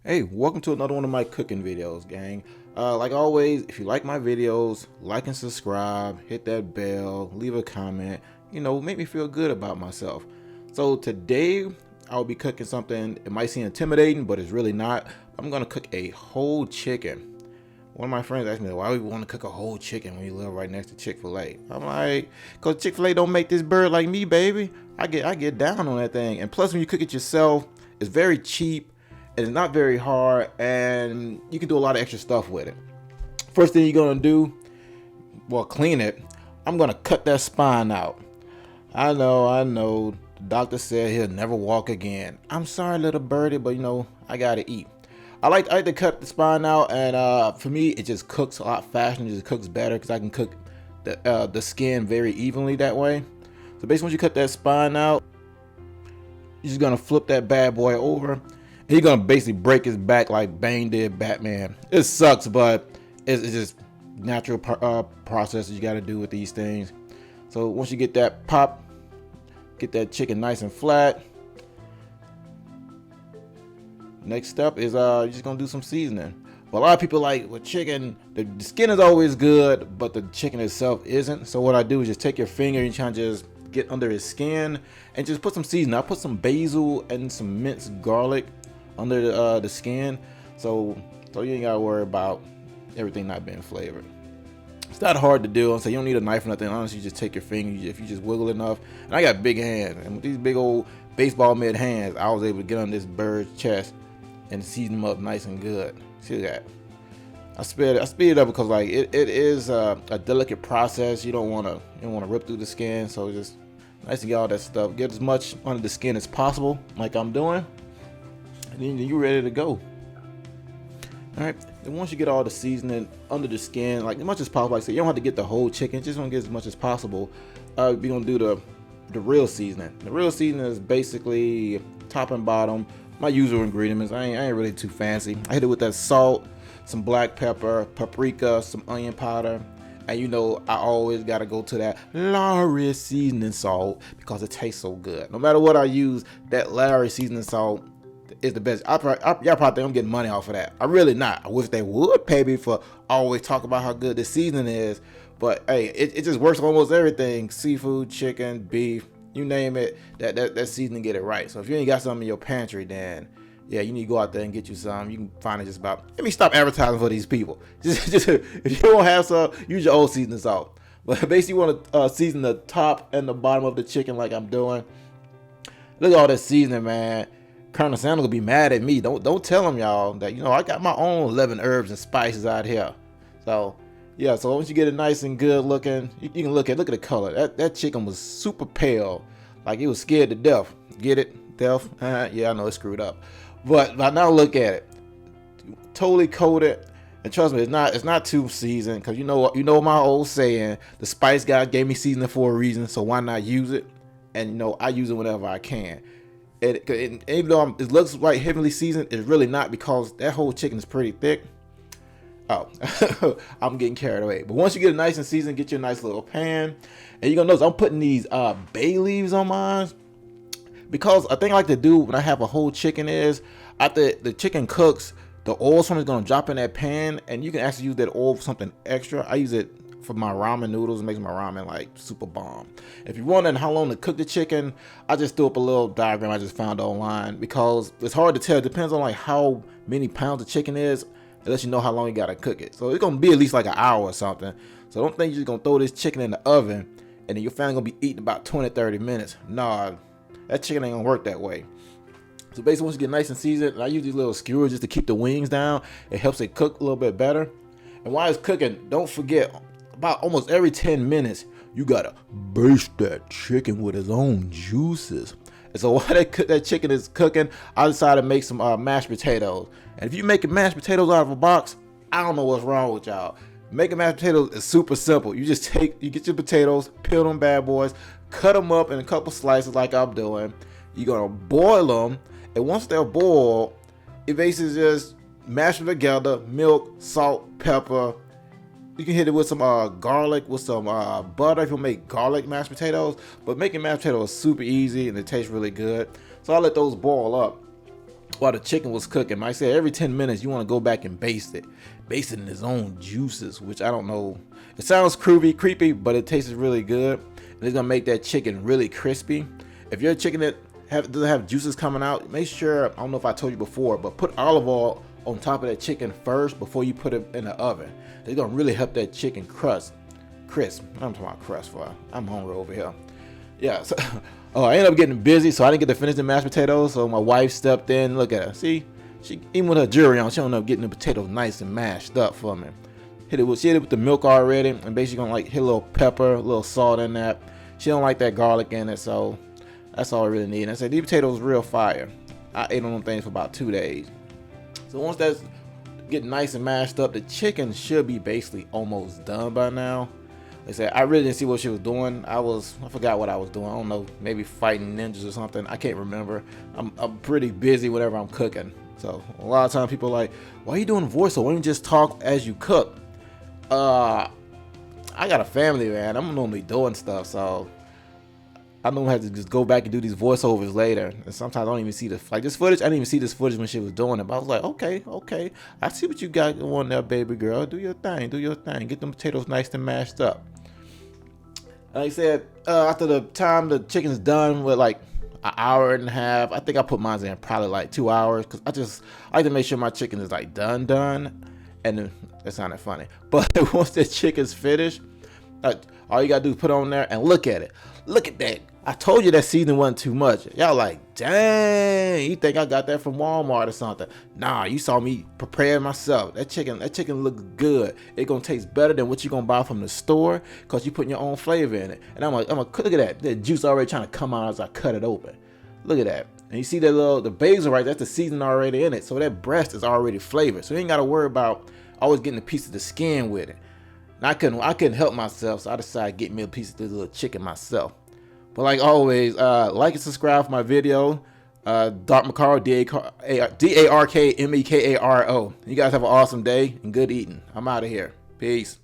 Hey, welcome to another one of my cooking videos, gang. Like always, if you like my videos, like and subscribe, hit that bell, leave a comment, make me feel good about myself. So today, I'll be cooking something, it might seem intimidating, but it's really not. I'm gonna cook a whole chicken. One of my friends asked me, why would we want to cook a whole chicken when you live right next to Chick-fil-A? I'm like, cause Chick-fil-A don't make this bird like me, baby. I get down on that thing. And plus when you cook it yourself, it's very cheap, and it's not very hard, and you can do a lot of extra stuff with it. First thing you're gonna do, well, clean it. I'm gonna cut that spine out. I know. The doctor said he'll never walk again. I'm sorry, little birdie, but I gotta eat. I like to cut the spine out, and for me, it just cooks a lot faster. And it just cooks better because I can cook the skin very evenly that way. So basically, once you cut that spine out, you're just gonna flip that bad boy over. And you're gonna basically break his back like Bane did Batman. It sucks, but it's just natural process you gotta do with these things. So once you get that pop, get that chicken nice and flat. Next step is you're just gonna do some seasoning. But a lot of people like with chicken, the skin is always good, but the chicken itself isn't. So what I do is just take your finger and try to just get under his skin and just put some seasoning. I put some basil and some minced garlic under the skin, so you ain't gotta worry about everything not being flavored. It's not hard to do. So you don't need a knife or nothing. Honestly, you just take your finger. If you just wiggle enough, and I got big hands, and with these big old baseball mitt hands, I was able to get on this bird's chest and season them up nice and good. See that? I speed it up because like it is a delicate process. You don't want to rip through the skin, so just nice to get all that stuff. Get as much under the skin as possible, like I'm doing, and then you're ready to go. All right. Then once you get all the seasoning under the skin, like as much as possible, like I said, you don't have to get the whole chicken. Just want to get as much as possible. We're gonna do the real seasoning. The real seasoning is basically top and bottom. My usual ingredients. I ain't really too fancy. I hit it with that salt, some black pepper, paprika, some onion powder, and I always gotta go to that Lawry seasoning salt because it tastes so good. No matter what I use, that Lawry seasoning salt is the best. Y'all probably think I'm getting money off of that. I really not. I wish they would pay me for always talk about how good the seasoning is. But hey, it just works on almost everything: seafood, chicken, beef, you name it. That seasoning get it right. So if you ain't got something in your pantry, then yeah, you need to go out there and get you some. You can find it just about. Let me stop advertising for these people. Just if you don't have some, use your old seasoning salt. But basically, you want to season the top and the bottom of the chicken like I'm doing. Look at all that seasoning, man. Colonel Sanders will be mad at me. Don't tell him, y'all, that I got my own 11 herbs and spices out here. So yeah, so once you get it nice and good looking, you can look at the color. That chicken was super pale, like it was scared to death. Get it, death? Yeah, I know it's screwed up, but now look at it, totally coated. And trust me, it's not too seasoned, because you know my old saying, the spice guy gave me seasoning for a reason, so why not use it? And I use it whenever I can. Even though it looks like heavily seasoned, it's really not, because that whole chicken is pretty thick. Oh, I'm getting carried away. But once you get it nice and seasoned, get your nice little pan, and you're gonna notice I'm putting these bay leaves on mine, because a thing I like to do when I have a whole chicken is, after the chicken cooks, the oil from it is gonna drop in that pan, and you can actually use that oil for something extra. I use it for my ramen noodles. It makes my ramen like super bomb. If you're wondering how long to cook the chicken, I just threw up a little diagram I just found online, because it's hard to tell. It depends on like how many pounds the chicken is. It lets you know how long you gotta cook it. So it's gonna be at least like an hour or something. So don't think you're just gonna throw this chicken in the oven and then your family gonna be eating about 20-30 minutes. Nah, that chicken ain't gonna work that way. So basically, once you get nice and seasoned, and I use these little skewers just to keep the wings down. It helps it cook a little bit better. And while it's cooking, don't forget, about almost every 10 minutes, you gotta baste that chicken with its own juices. And so while that chicken is cooking, I decided to make some mashed potatoes. And if you making mashed potatoes out of a box, I don't know what's wrong with y'all. Making mashed potatoes is super simple. You get your potatoes, peel them bad boys, cut them up in a couple slices like I'm doing. You're gonna boil them, and once they're boiled, it basically just mash them together: milk, salt, pepper. You can hit it with some garlic, with some butter if you make garlic mashed potatoes. But making mashed potatoes is super easy and it tastes really good. So I let those boil up. while the chicken was cooking. Like I said, every 10 minutes you want to go back and baste it in its own juices, which I don't know. It sounds creepy, but it tastes really good. And it's gonna make that chicken really crispy. If your chicken that doesn't have juices coming out, make sure, I don't know if I told you before, but put olive oil on top of that chicken first before you put it in the oven. It's gonna really help that chicken crisp. I'm talking about crust. I'm hungry over here. Yeah. So, I ended up getting busy, so I didn't get to finish the mashed potatoes. So my wife stepped in. Look at her. See, she even with her jewelry on, she ended up getting the potatoes nice and mashed up for me. She hit it with the milk already, and basically gonna like hit a little pepper, a little salt in that. She don't like that garlic in it, so that's all I really need. And I said these potatoes real fire. I ate on them things for about 2 days. So once that's getting nice and mashed up, the chicken should be basically almost done by now. Like I said, I really didn't see what she was doing. I forgot what I was doing. I don't know, maybe fighting ninjas or something. I can't remember. I'm pretty busy whenever I'm cooking. So a lot of times people are like, why are you doing voiceover? Why don't you just talk as you cook? I got a family, man. I'm normally doing stuff, so I don't have to just go back and do these voiceovers later. And sometimes I don't even see this footage. I didn't even see this footage when she was doing it. But I was like, okay. I see what you got going there, baby girl. Do your thing. Get them potatoes nice and mashed up. Like I said, after the time the chicken's done with like an hour and a half, I think I put mine in probably like 2 hours, because I like to make sure my chicken is like done. And then, that sounded funny. But once the chicken's finished, all you gotta do is put it on there and look at it. Look at that. I told you that seasoning wasn't too much. Y'all like, dang, you think I got that from Walmart or something? Nah, you saw me prepare myself. That chicken looks good. It gonna taste better than what you gonna buy from the store, because you putting your own flavor in it. And I'm like, look at that. The juice already trying to come out as I cut it open. Look at that. And you see that the basil right, that's the seasoning already in it. So that breast is already flavored. So you ain't gotta worry about always getting a piece of the skin with it. And I couldn't help myself, so I decided to get me a piece of this little chicken myself. But like always, like and subscribe for my video. Dark Macaro, DARKMEKARO. You guys have an awesome day and good eating. I'm out of here. Peace.